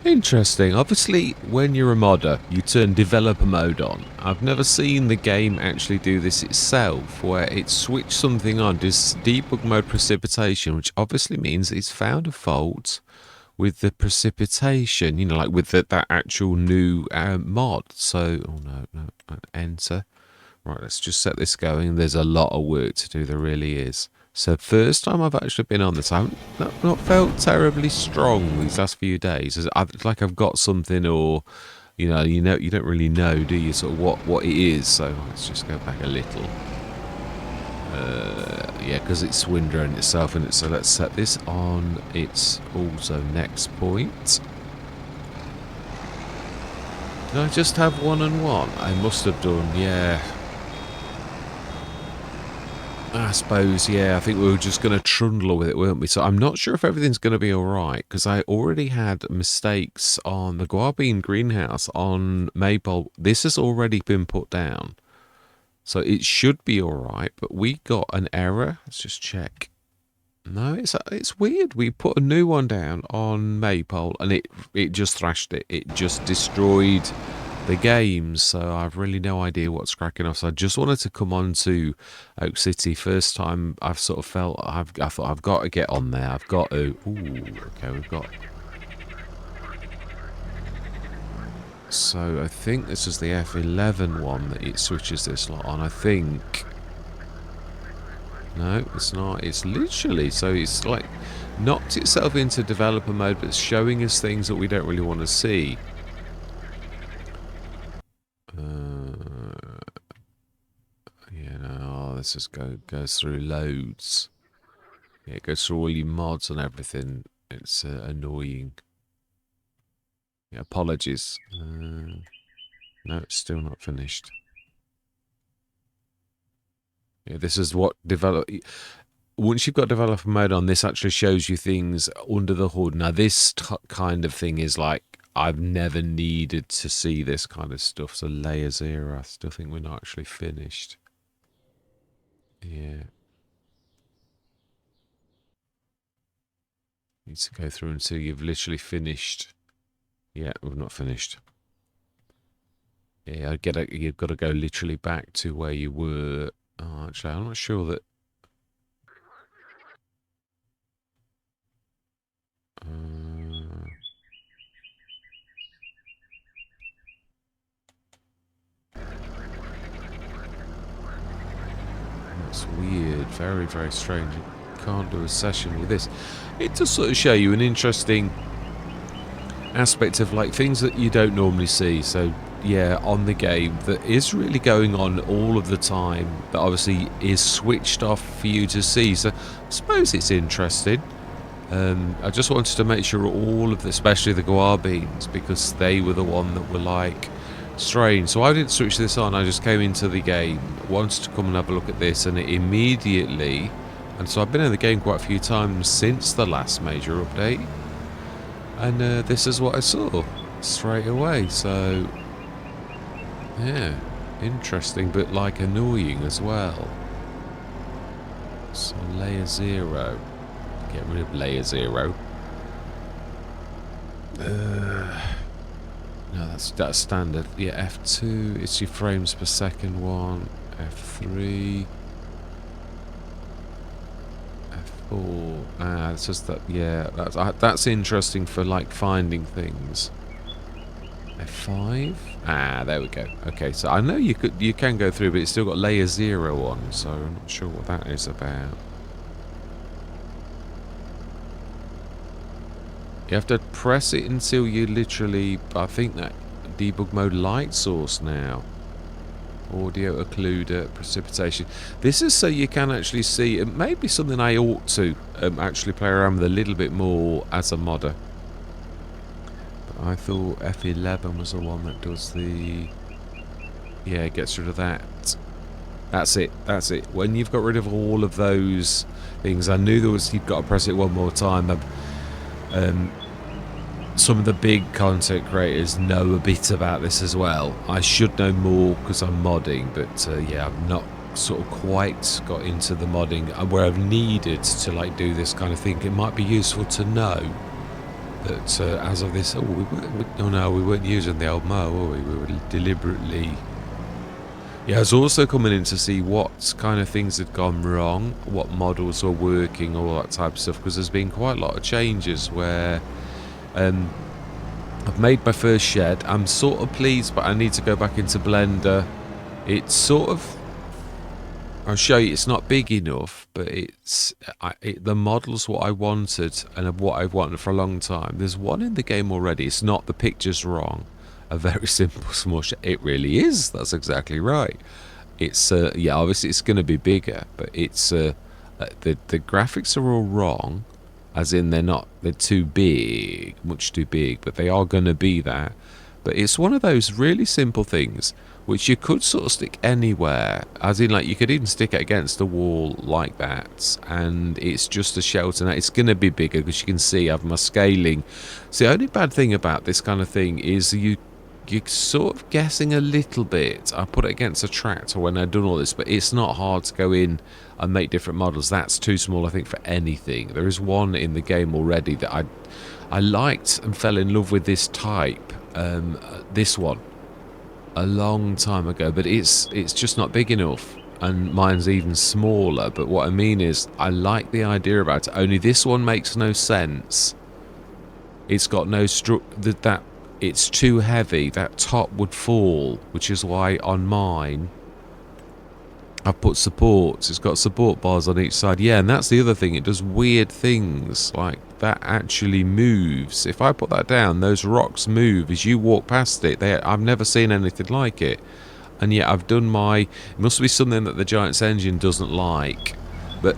Interesting. Obviously, when you're a modder, you turn developer mode on. I've never seen the game actually do this itself, where it switched something on, this debug mode precipitation, which obviously means it's found a fault with the precipitation, you know, like with that actual new mod. So, oh no, enter. Right, let's just set this going. There's a lot of work to do, there really is. So first time I've actually been on this, I haven't not felt terribly strong these last few days. It's like I've got something, or you don't really know, do you? Sort of what it is. So let's just go back a little. Yeah, because it's windowing itself, and so let's set this on its also next point. Did I just have 1 and 1? I must have done, yeah. I suppose, yeah, I think we were just going to trundle with it, weren't we? So I'm not sure if everything's going to be all right, because I already had mistakes on the guar greenhouse on Maypole. This has already been put down, so it should be all right, but we got an error. Let's just check. No, it's weird. We put a new one down on Maypole, and it just thrashed it. It just destroyed the games, so I've really no idea what's cracking off. So I just wanted to come on to OakCity. First time I've sort of felt I thought I've got to get on there. I've got to. Ooh, okay, we've got. So I think this is the F11 one that it switches this lot on. I think. No, it's not. It's literally, so it's like knocked itself into developer mode, but it's showing us things that we don't really want to see. Yeah, no, this just goes through loads. Yeah, it goes through all your mods and everything. It's annoying. Yeah, apologies. No, it's still not finished. Yeah, this is what once you've got developer mode on, this actually shows you things under the hood. Now, this kind of thing is like, I've never needed to see this kind of stuff. So layer 0, I still think we're not actually finished. Yeah. Need to go through until you've literally finished. Yeah, we've not finished. Yeah, you've got to go literally back to where you were. Oh, actually, I'm not sure that. That's weird. Very, very strange. You can't do a session with this. It does sort of show you an interesting aspect of like things that you don't normally see. So yeah, on the game that is really going on all of the time, that obviously is switched off for you to see. So I suppose it's interesting. I just wanted to make sure all of the, especially the guar beans, because they were the one that were like strange. So I didn't switch this on. I just came into the game, wanted to come and have a look at this, and it immediately. And so I've been in the game quite a few times since the last major update, and this is what I saw straight away. So yeah, interesting, but like annoying as well. So layer 0. Get rid of layer 0. No, that's standard. Yeah, F2, it's your frames per second one. F3. F4. It's just that, yeah, that's interesting for like finding things. F5. There we go. Okay, so I know you can go through, but it's still got layer 0 on, so I'm not sure what that is about. You have to press it until you literally, I think that debug mode light source now. Audio occluder, precipitation. This is so you can actually see, it may be something I ought to actually play around with a little bit more as a modder. But I thought F11 was the one that does the, yeah, it gets rid of that. That's it, that's it. When you've got rid of all of those things, I knew there was, you've got to press it one more time. Some of the big content creators know a bit about this as well. I should know more because I'm modding, but yeah, I've not sort of quite got into the modding where I've needed to like do this kind of thing. It might be useful to know. that as of this, we weren't using the old mow, were we? We were deliberately. Yeah, I was also coming in to see what kind of things had gone wrong, what models were working, all that type of stuff, because there's been quite a lot of changes where I've made my first shed. I'm sort of pleased, but I need to go back into Blender. It's sort of... I'll show you, it's not big enough, but the model's what I wanted and what I've wanted for a long time. There's one in the game already. It's not, the picture's wrong. A very simple small shed. It really is. That's exactly right. It's yeah, obviously it's going to be bigger, but it's the graphics are all wrong, as in they're too big, much too big, but they are going to be that. But it's one of those really simple things which you could sort of stick anywhere, as in like you could even stick it against a wall like that, and it's just a shelter. Now it's going to be bigger because you can see I have my scaling. So the only bad thing about this kind of thing is you're sort of guessing a little bit. I put it against a tractor when I've done all this, but it's not hard to go in and make different models. That's too small, I think, for anything. There is one in the game already that I liked and fell in love with this type, this one, a long time ago, but it's just not big enough, and mine's even smaller. But what I mean is I like the idea about it, only this one makes no sense. It's got no that it's too heavy. That top would fall, which is why on mine I've put supports. It's got support bars on each side. Yeah, and that's the other thing. It does weird things. Like, that actually moves. If I put that down, those rocks move as you walk past it. I've never seen anything like it. And yet I've done it must be something that the Giants engine doesn't like. But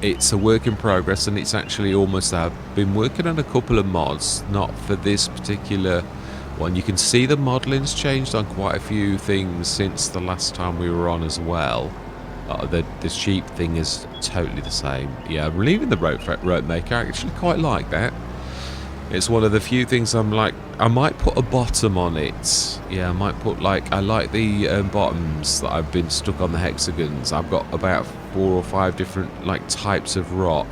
it's a work in progress, and it's actually almost there. I've been working on a couple of mods, not for this particular one. You can see the modeling's changed on quite a few things since the last time we were on as well. The sheep thing is totally the same. Yeah, I'm leaving the rope maker. I actually quite like that. It's one of the few things I'm like, I might put a bottom on it. Yeah, I might put I like the bottoms that I've been stuck on the hexagons. I've got about 4 or 5 different types of rock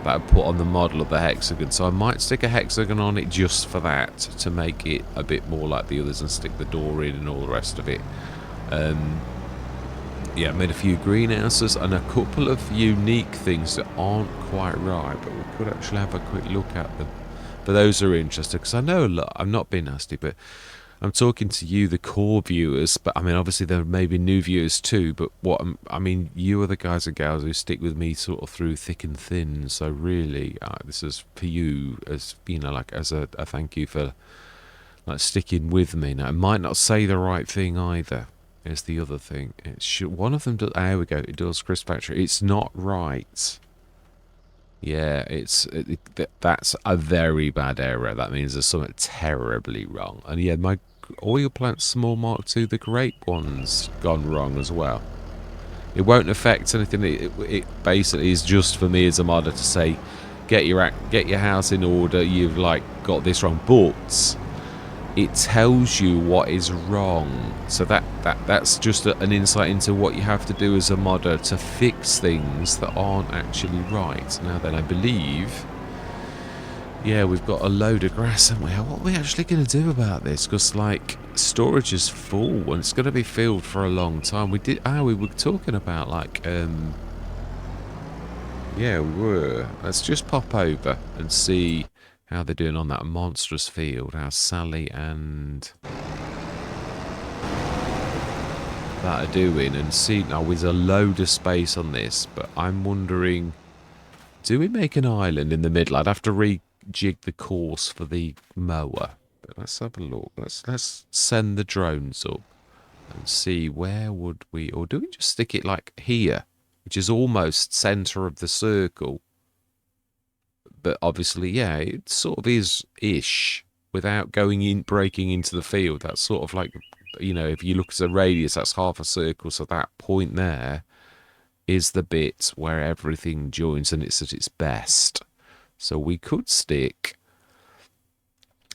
that I put on the model of the hexagon. So I might stick a hexagon on it just for that, to make it a bit more like the others, and stick the door in and all the rest of it. Yeah, I made a few greenhouses and a couple of unique things that aren't quite right, but we could actually have a quick look at them. For those who are interested, because I know a lot, I'm not being nasty, but I'm talking to you, the core viewers, but I mean, obviously there may be new viewers too, but I mean, you are the guys and gals who stick with me sort of through thick and thin, so really, this is for you, as, as a thank you for, sticking with me. Now, I might not say the right thing either, is the other thing. One of them does, there we go, it does, Chris Patrick, it's not right. Yeah, that's a very bad error. That means there's something terribly wrong. And yeah, my oil plant small Mark II, the grape one's gone wrong as well. It won't affect anything. It basically is just for me as a modder to say, get your house in order. You've got this wrong, but it tells you what is wrong. So that's just an insight into what you have to do as a modder to fix things that aren't actually right. Now then, I believe, yeah, we've got a load of grass, haven't we? What are we actually going to do about this? Because storage is full and it's going to be filled for a long time. We were talking about yeah, we were. Let's just pop over and see how they're doing on that monstrous field. How Sally and that are doing, and see, now there's a load of space on this, but I'm wondering, do we make an island in the middle? I'd have to rejig the course for the mower, but let's have a look. Let's send the drones up and see where would we, or do we just stick it here, which is almost center of the circle? But obviously, yeah, it sort of is-ish without breaking into the field. That's sort of if you look at the radius, that's half a circle. So that point there is the bit where everything joins and it's at its best. So we could stick,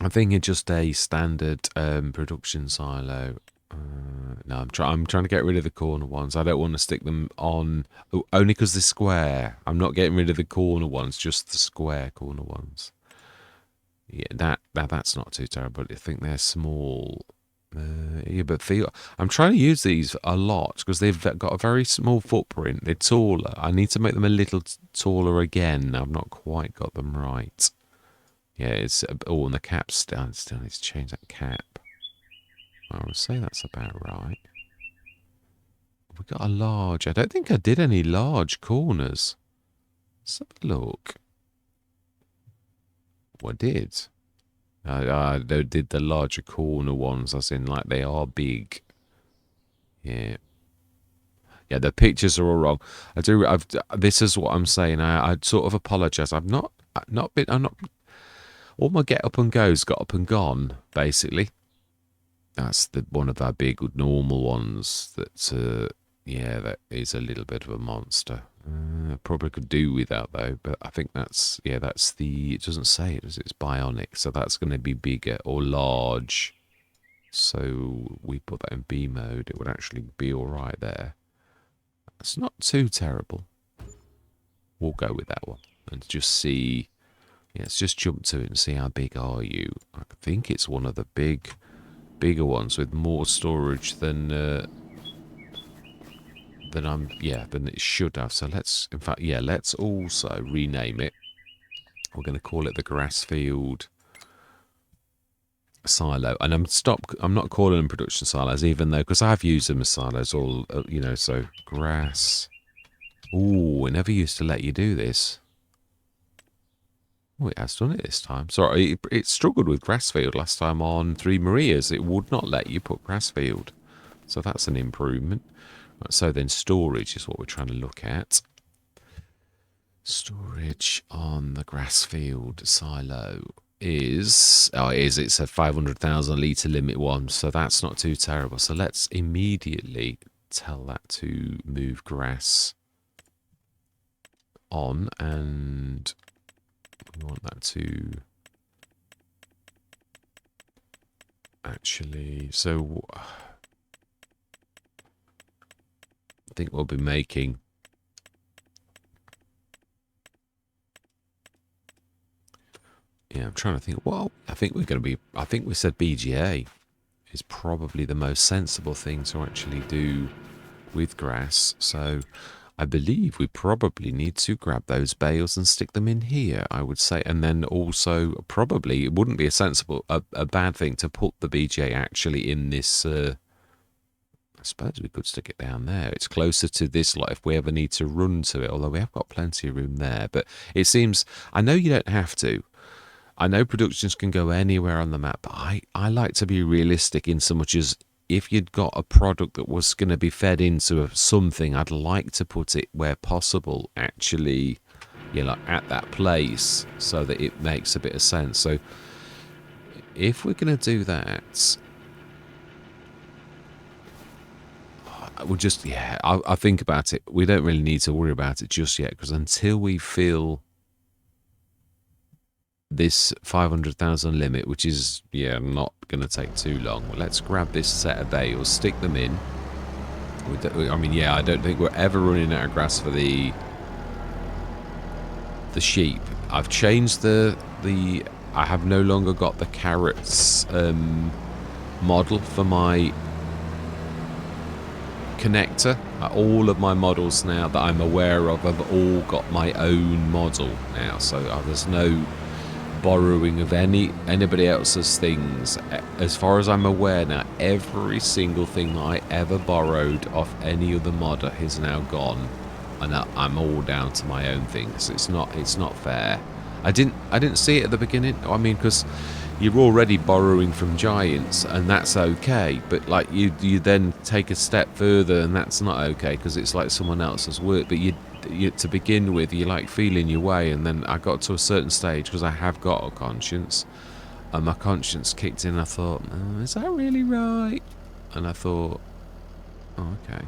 I think, just a standard production silo. No, I'm trying to get rid of the corner ones. I don't want to stick them on, only because they're square. I'm not getting rid of the corner ones, just the square corner ones. Yeah, that's not too terrible. I think they're small. Yeah, but I'm trying to use these a lot because they've got a very small footprint. They're taller. I need to make them a little taller again. I've not quite got them right. Yeah, it's oh, and the cap's still needs to change that cap. I would say that's about right. We got a large. I don't think I did any large corners. Let's have a look. Well, I did. I did the larger corner ones, as in like they are big. Yeah. Yeah, the pictures are all wrong. This is what I'm saying. I sort of apologise. I'm not been. I'm not. All my get up and goes got up and gone. Basically, that's one of our big normal ones. That that is a little bit of a monster. Probably could do without though. But I think that's the. It doesn't say it. It's bionic, so that's going to be bigger or large. So we put that in B mode. It would actually be all right there. It's not too terrible. We'll go with that one and just see. Yeah, let's just jump to it and see how big are you. I think it's one of the bigger ones with more storage than it should have. So let's also rename it. We're going to call it the Grassfield Silo, and I'm not calling them production silos, even though because I've used them as silos all so grass. Ooh, it never used to let you do this. Oh, it has done it this time. Sorry, it struggled with Grassfield last time on 3 Marias. It would not let you put Grassfield, so that's an improvement. Right, so then storage is what we're trying to look at. Storage on the Grassfield silo it's a 500,000 litre limit one, so that's not too terrible. So let's immediately tell that to move grass on, and we want that to actually, so I think we'll be making I'm trying to think. Well, I think we said BGA is probably the most sensible thing to actually do with grass. So I believe we probably need to grab those bales and stick them in here, I would say. And then also probably it wouldn't be a bad thing to put the BGA actually in this. I suppose we could stick it down there. It's closer to this lot if we ever need to run to it, although we have got plenty of room there. But it seems, I know you don't have to. I know productions can go anywhere on the map, but I like to be realistic in so much as if you'd got a product that was going to be fed into something, I'd like to put it where possible, actually, at that place so that it makes a bit of sense. So if we're going to do that, we'll just, I'll think about it. We don't really need to worry about it just yet, because until we feel this 500,000 limit, which is not going to take too long. Well, let's grab this set of bales, stick them in. I don't think we're ever running out of grass for the sheep. I've changed I have no longer got the carrots model for my connector. All of my models now that I'm aware of have all got my own model now, so there's no borrowing of anybody else's things. As far as I'm aware now, every single thing that I ever borrowed off any other modder is now gone, and I'm all down to my own things. It's not fair. I didn't see it at the beginning. I mean, because you're already borrowing from giants, and that's okay. But like you then take a step further, and that's not okay because it's like someone else's work. But you to begin with, you're like feeling your way, and then I got to a certain stage because I have got a conscience, and my conscience kicked in. I thought, oh, is that really right? And I thought, oh, okay.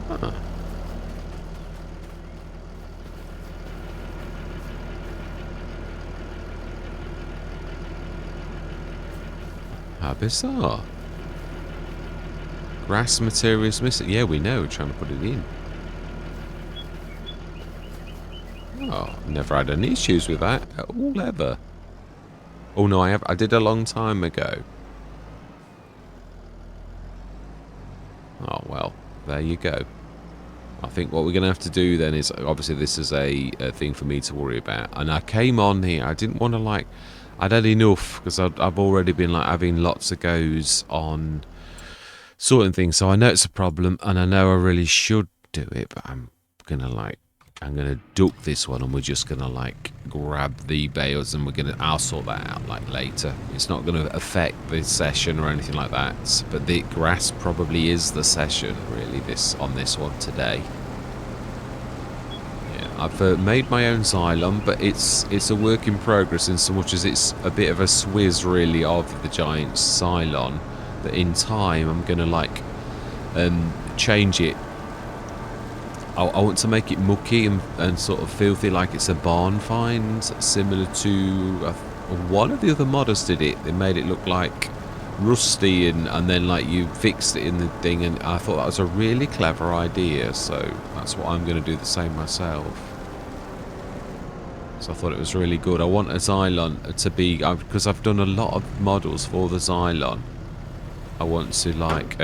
Huh. How bizarre. Grass materials missing. Yeah, we know. We're trying to put it in. Oh, never had any issues with that at all ever. Oh no, I have. I did a long time ago. Oh well, there you go. I think what we're going to have to do then is, obviously this is a thing for me to worry about. And I came on here, I didn't want to like, I'd had enough because I've already been like having lots of goes on sorting things. So I know it's a problem and I know I really should do it, but I'm going to duck this one and we're just going to like grab the bales and I'll sort that out like later. It's not going to affect the session or anything like that, but the grass probably is the session really on this one today. Yeah, I've made my own Xylon, but it's a work in progress in so much as it's a bit of a swizz really of the giant Xylon that in time I'm going to like change it. I want to make it mucky and sort of filthy, like it's a barn find, similar to one of the other modders did it. They made it look like rusty and then like you fixed it in the thing, and I thought that was a really clever idea, so that's what I'm going to do the same myself. So I thought it was really good. I want a Xylon to be, because I've done a lot of models for the Xylon, I want to like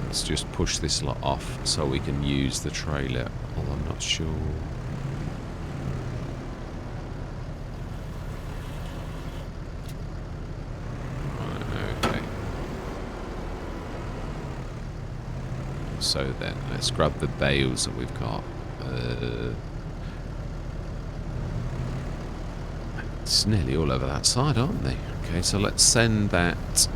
let's just push this lot off so we can use the trailer. Although I'm not sure. Right, okay. So then, let's grab the bales that we've got. It's nearly all over that side, aren't they? Okay, so let's send that.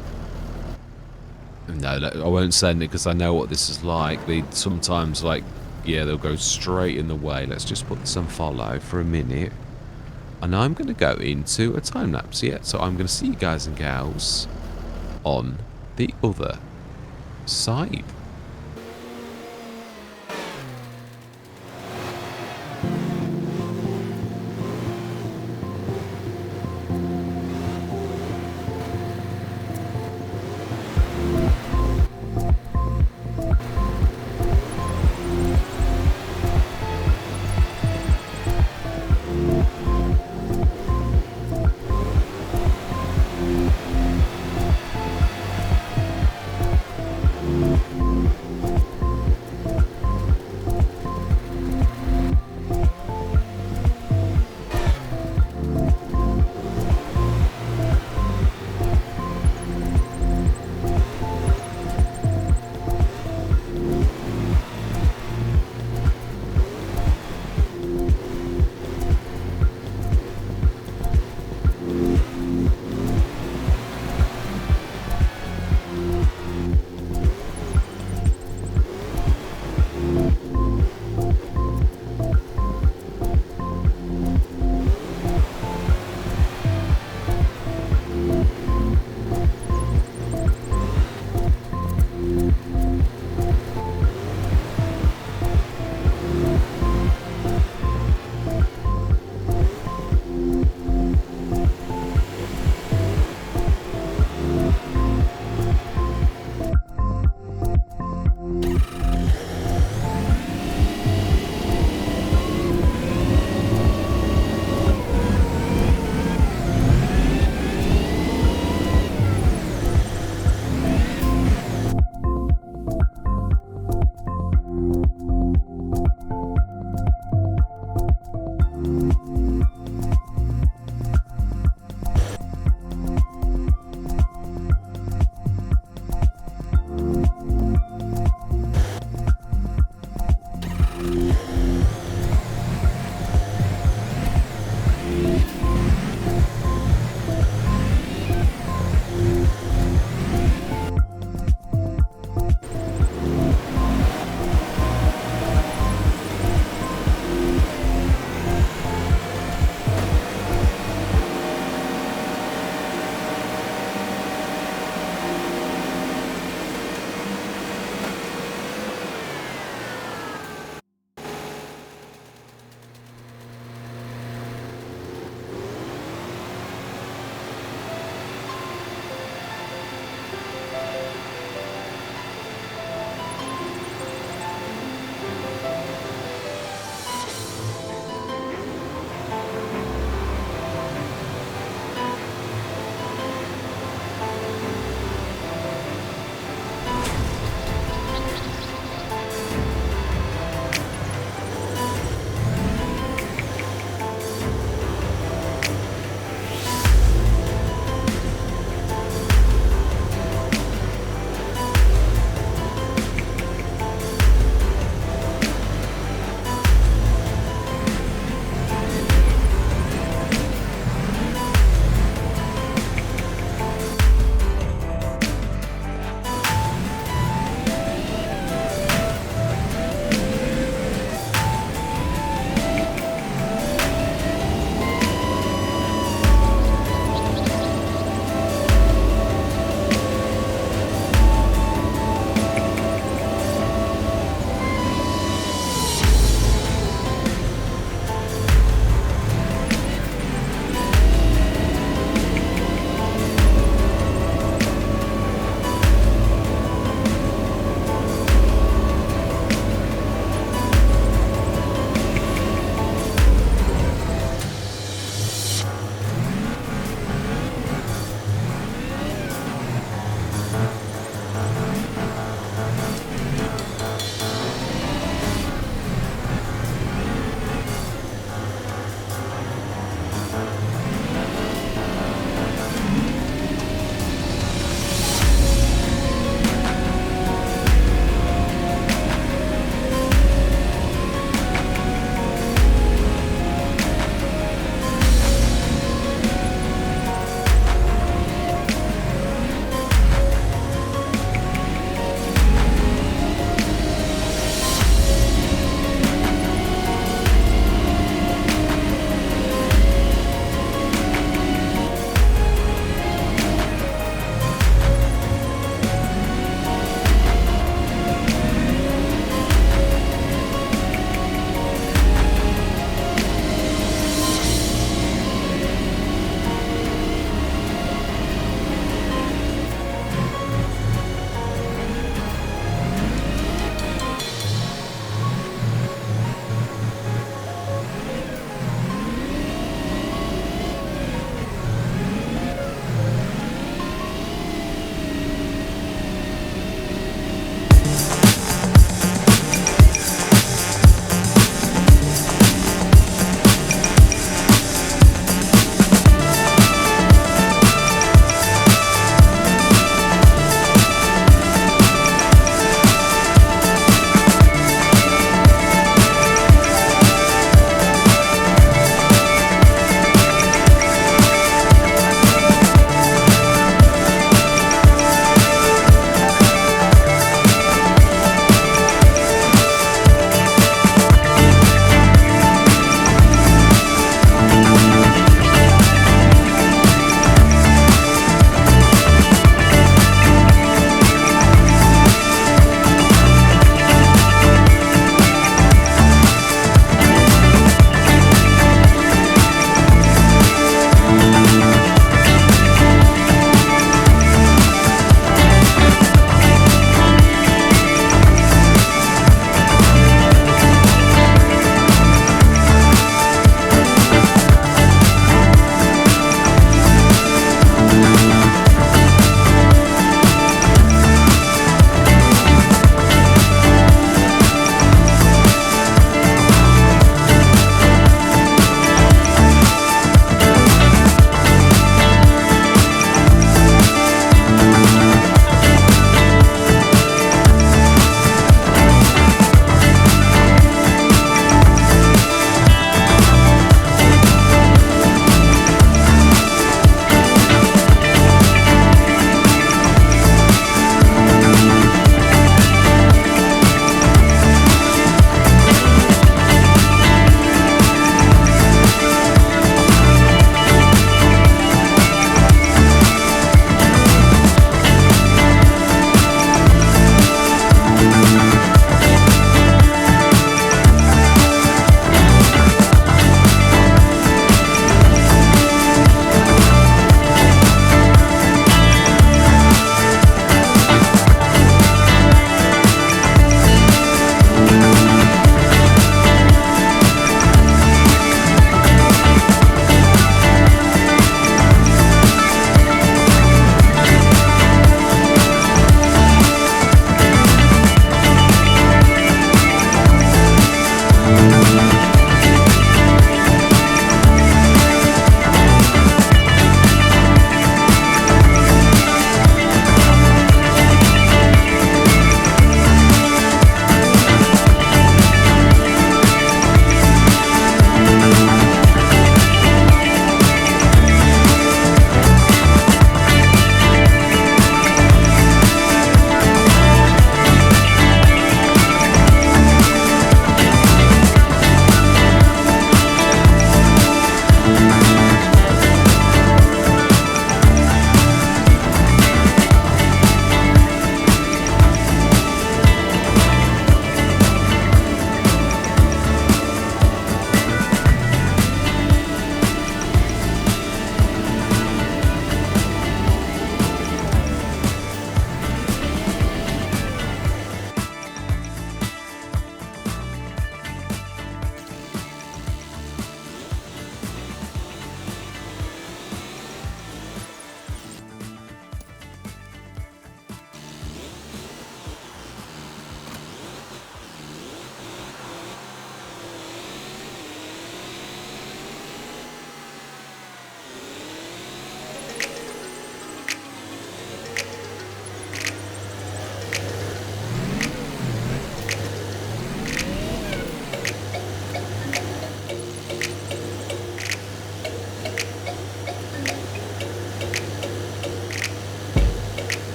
No, I won't send it because I know what this is like. They sometimes, like, yeah, they'll go straight in the way. Let's just put this on follow for a minute. And I'm going to go into a time lapse, yeah. So I'm going to see you guys and gals on the other side.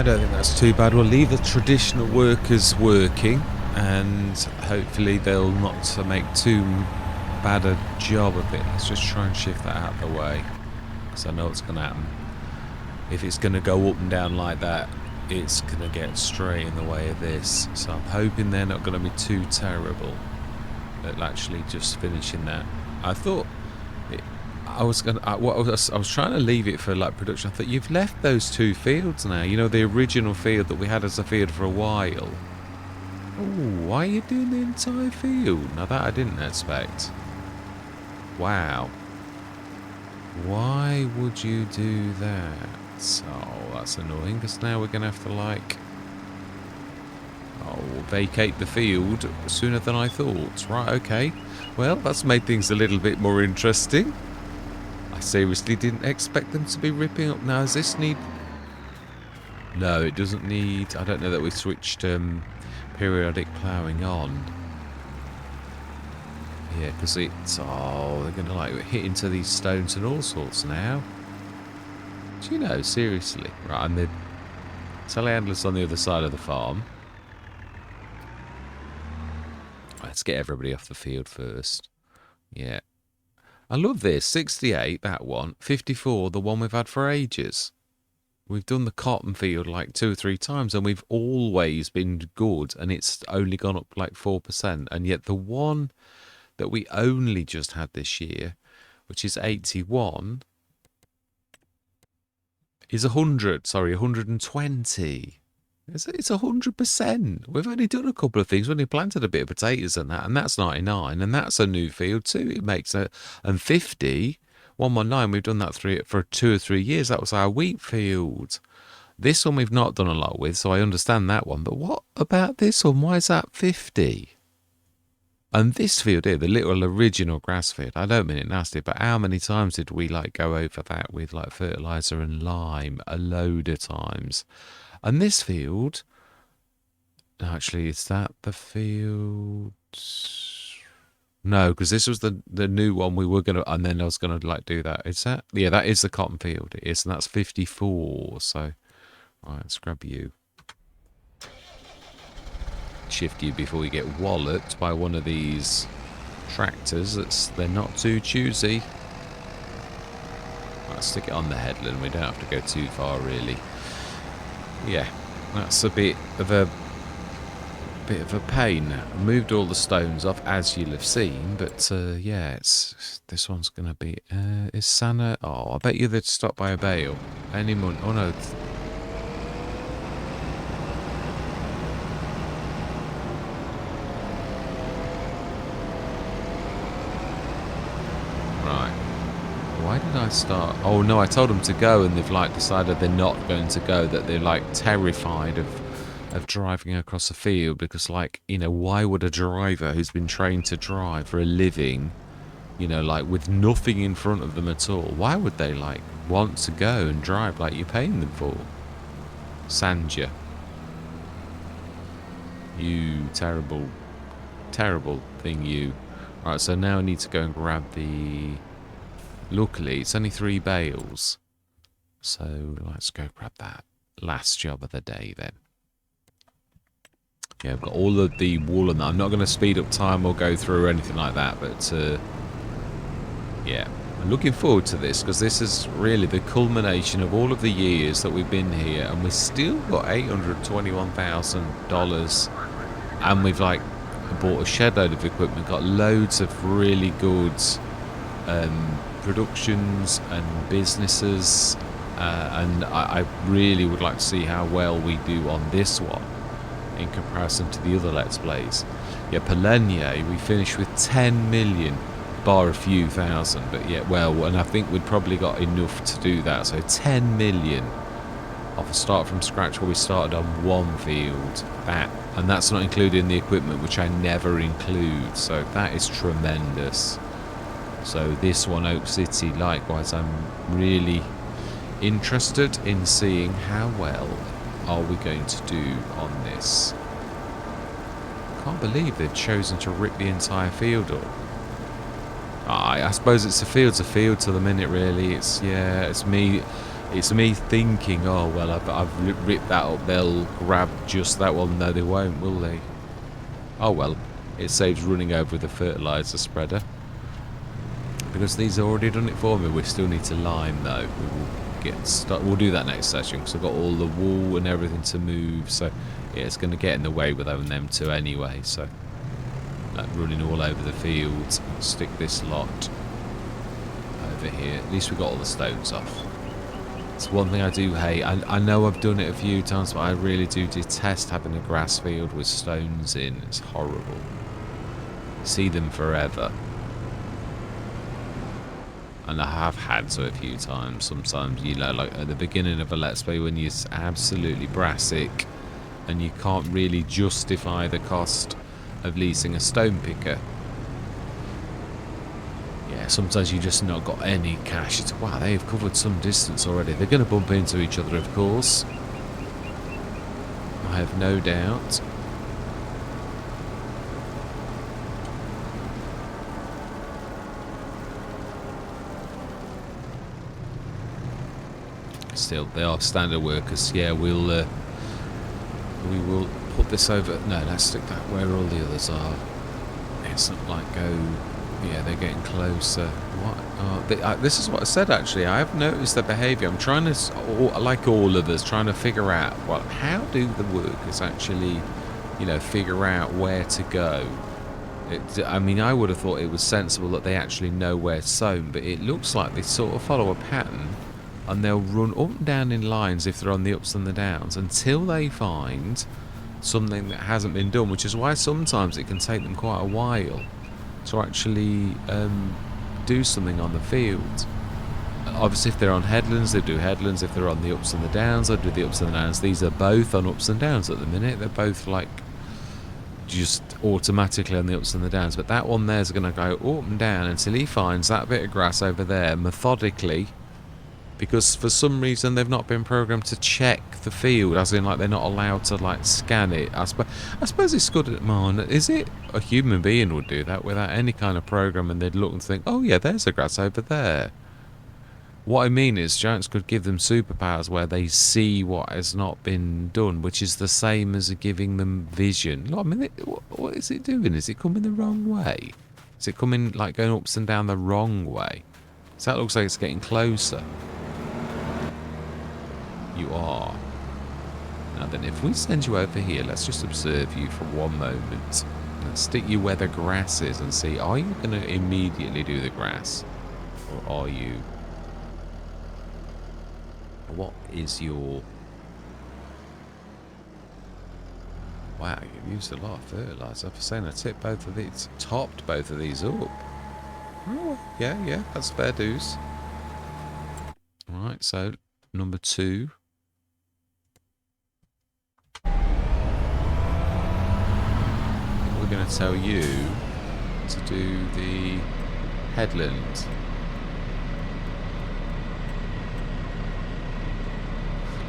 I don't think that's too bad. We'll leave the traditional workers working, and hopefully they'll not to make too bad a job of it. Let's just try and shift that out of the way, because I know what's going to happen. If it's going to go up and down like that, it's going to get straight in the way of this. So I'm hoping they're not going to be too terrible at actually just finishing that. I thought I was trying to leave it for like production. I thought, you've left those two fields now. You know, the original field that we had as a field for a while. Oh, why are you doing the entire field? Now that I didn't expect. Wow. Why would you do that? Oh, that's annoying, because now we're going to have to, like... vacate the field sooner than I thought. Right, okay. Well, that's made things a little bit more interesting. I seriously didn't expect them to be ripping up. Now, does this need... No, it doesn't need... I don't know that we switched periodic ploughing on. Yeah, because it's... Oh, they're going to, like, hit into these stones and all sorts now. Do you know, seriously? Right, and the telehandler's on the other side of the farm. Let's get everybody off the field first. Yeah. I love this. 68, that one. 54, the one we've had for ages. We've done the cotton field like 2 or 3 times, and we've always been good, and it's only gone up like 4%. And yet the one that we only just had this year, which is 81, is 100. Sorry, 120. It's 100%. We've only done a couple of things. We've only planted a bit of potatoes and that's 99, and that's a new field too. It makes a... And 50, 119, we've done that for 2 or 3 years. That was our wheat field. This one we've not done a lot with, so I understand that one. But what about this one? Why is that 50? And this field here, the little original grass field, I don't mean it nasty, but how many times did we like go over that with like fertilizer and lime? A load of times. And this field, actually, is that the field? No, because this was the new one we were going to, and then I was going to like do that. Is that? Yeah, that is the cotton field. It is, and that's 54. So, right, let's grab you. Shift you before you get walloped by one of these tractors. They're not too choosy. Right, stick it on the headland. We don't have to go too far, really. Yeah, that's a bit of a pain. I moved all the stones off, as you'll have seen, but yeah, this one's gonna be is Santa. Oh, I bet you they'd stop by a bale any month. Oh no. Why did I start? Oh no, I told them to go, and they've like decided they're not going to go, that they're like terrified of driving across a field, because, like, you know, why would a driver who's been trained to drive for a living, you know, like with nothing in front of them at all, why would they like want to go and drive like you're paying them for? Sanja. You terrible, terrible thing, you. Right, so now I need to go and grab the... Luckily, it's only 3 bales. So let's go grab that. Last job of the day, then. Yeah, I've got all of the wool and that. I'm not going to speed up time or go through or anything like that, but yeah, I'm looking forward to this, because this is really the culmination of all of the years that we've been here, and we've still got $821,000, and we've like bought a shed load of equipment, got loads of really good productions and businesses, and I really would like to see how well we do on this one in comparison to the other Let's Plays. Yeah, Polenia, we finished with 10 million, bar a few thousand, but yeah, well, and I think we'd probably got enough to do that, so 10 million off a start from scratch where we started on one field, and that's not including the equipment, which I never include, so that is tremendous. So this one, Oak City, likewise, I'm really interested in seeing how well are we going to do on this. Can't believe they've chosen to rip the entire field up. I suppose it's a field to the minute, really. It's, yeah, it's me It's me thinking, oh, well, I've ripped that up. They'll grab just that one. No, they won't, will they? Oh, well, it saves running over the fertiliser spreader. Because these have already done it for me. We still need to lime, though. We'll do that next session, because I've got all the wool and everything to move. So, yeah, it's going to get in the way with having them two anyway. So, like running all over the fields. Stick this lot over here. At least we got all the stones off. It's one thing I do hate. I know I've done it a few times, but I really do detest having a grass field with stones in. It's horrible. See them forever. And I have had to a few times. Sometimes, you know, like at the beginning of a Let's Play when you're absolutely brassic and you can't really justify the cost of leasing a stone picker. Yeah, sometimes you just not got any cash. It's, wow, they've covered some distance already. They're going to bump into each other, of course. I have no doubt. Still, they are standard workers. Yeah, we will put this over. No, let's stick that where all the others are. It's not like go. Yeah, they're getting closer. What? This is what I said, actually. I have noticed their behaviour. I'm trying to, like all of us, trying to figure out, well, how do the workers actually, you know, figure out where to go? I mean, I would have thought it was sensible that they actually know where it's sown, but it looks like they sort of follow a pattern, and they'll run up and down in lines if they're on the ups and the downs, until they find something that hasn't been done, which is why sometimes it can take them quite a while to actually do something on the field. Obviously, if they're on headlands, they do headlands. If they're on the ups and the downs, they do the ups and the downs. These are both on ups and downs at the minute. They're both like just automatically on the ups and the downs. But that one there's going to go up and down until he finds that bit of grass over there methodically, because for some reason they've not been programmed to check the field, as in like they're not allowed to like scan it. I suppose it's good at mine. Is it a human being would do that without any kind of program, and they'd look and think, oh yeah, there's a grass over there. What I mean is giants could give them superpowers where they see what has not been done, which is the same as giving them vision. Look, I mean, what is it doing? Is it coming the wrong way? Is it coming like going ups and down the wrong way? So that looks like it's getting closer. You are. Now then, if we send you over here, let's just observe you for one moment. Let's stick you where the grass is and see, are you going to immediately do the grass? Or are you... What is your... Wow, you've used a lot of fertiliser. For saying I tipped both of these, topped both of these up. Oh, yeah, that's fair dues. Alright, so number 2. We're going to tell you to do the headland.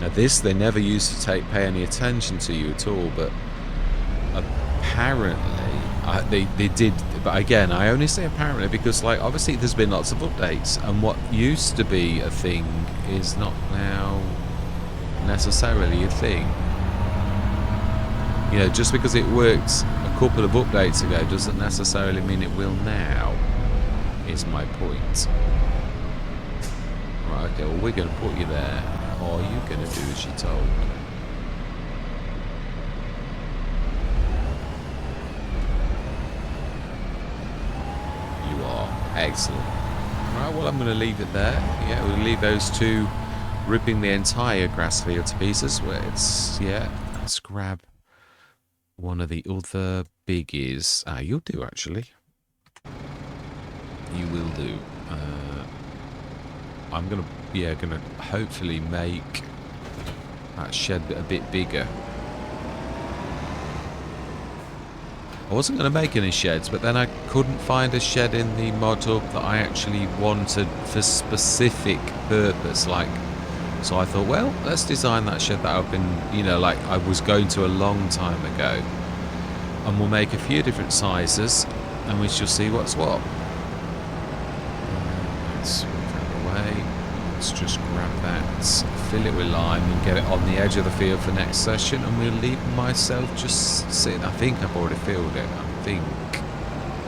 Now this they never used to pay any attention to you at all, but apparently they did. But again, I only say apparently because, like, obviously there's been lots of updates, and what used to be a thing is not now necessarily a thing. You know, just because it worked a couple of updates ago doesn't necessarily mean it will now, is my point. Right, okay, well we're going to put you there. Or are you going to do as you're told? You are. Excellent. Right, well I'm going to leave it there. Yeah, we'll leave those two ripping the entire grass field to pieces. Where it's, yeah, let's grab one of the other biggies. Ah, you'll do actually. You will do. I'm gonna hopefully make that shed a bit bigger. I wasn't gonna make any sheds, but then I couldn't find a shed in the mod hub that I actually wanted for specific purpose. Like, so I thought, well, let's design that shed that I've been, you know, like I was going to a long time ago, and we'll make a few different sizes, and we shall see what's what. Let's move that away. let's just grab that, fill it with lime and get it on the edge of the field for next session, and we'll leave myself just sitting. I think I've already filled it. I think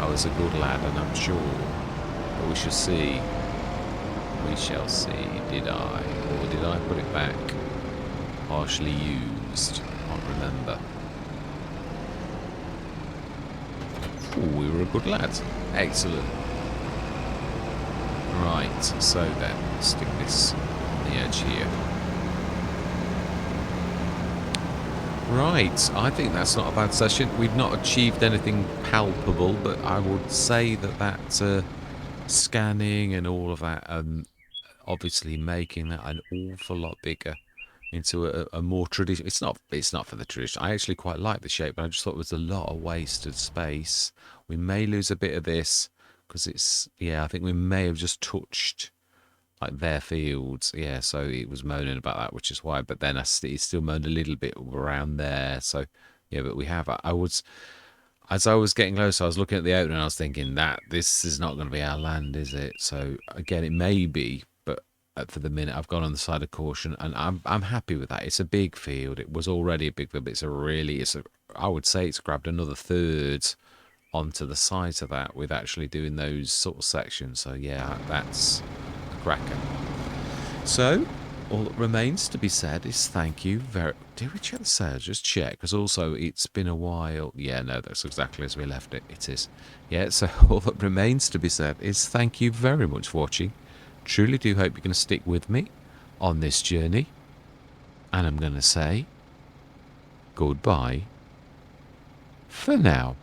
I was a good lad, and I'm sure. But we shall see. We shall see. Did I? Or did I put it back? Partially used. Can't remember. Oh, we were a good lad. Excellent. Right, so then, stick this on the edge here. Right, I think that's not a bad session. We've not achieved anything palpable, but I would say that scanning and all of that, obviously making that an awful lot bigger into a more traditional. It's not for the tradition. I actually quite like the shape, but I just thought it was a lot of wasted space. We may lose a bit of this because it's, yeah, I think we may have just touched like their fields. Yeah, so it was moaning about that, which is why. But then it still moaned a little bit around there. So yeah, but we have. As I was getting closer, I was looking at the opening and I was thinking that this is not going to be our land, is it? So again, it may be, but for the minute, I've gone on the side of caution, and I'm happy with that. It's a big field. It was already a big field, but I would say it's grabbed another third onto the sides of that with actually doing those sort of sections. So yeah, that's a cracker. So all that remains to be said is thank you very... Did we check the sales? Just check, because also it's been a while. Yeah, no, that's exactly as we left it. It is. Yeah, so all that remains to be said is thank you very much for watching. Truly do hope you're going to stick with me on this journey. And I'm going to say goodbye for now.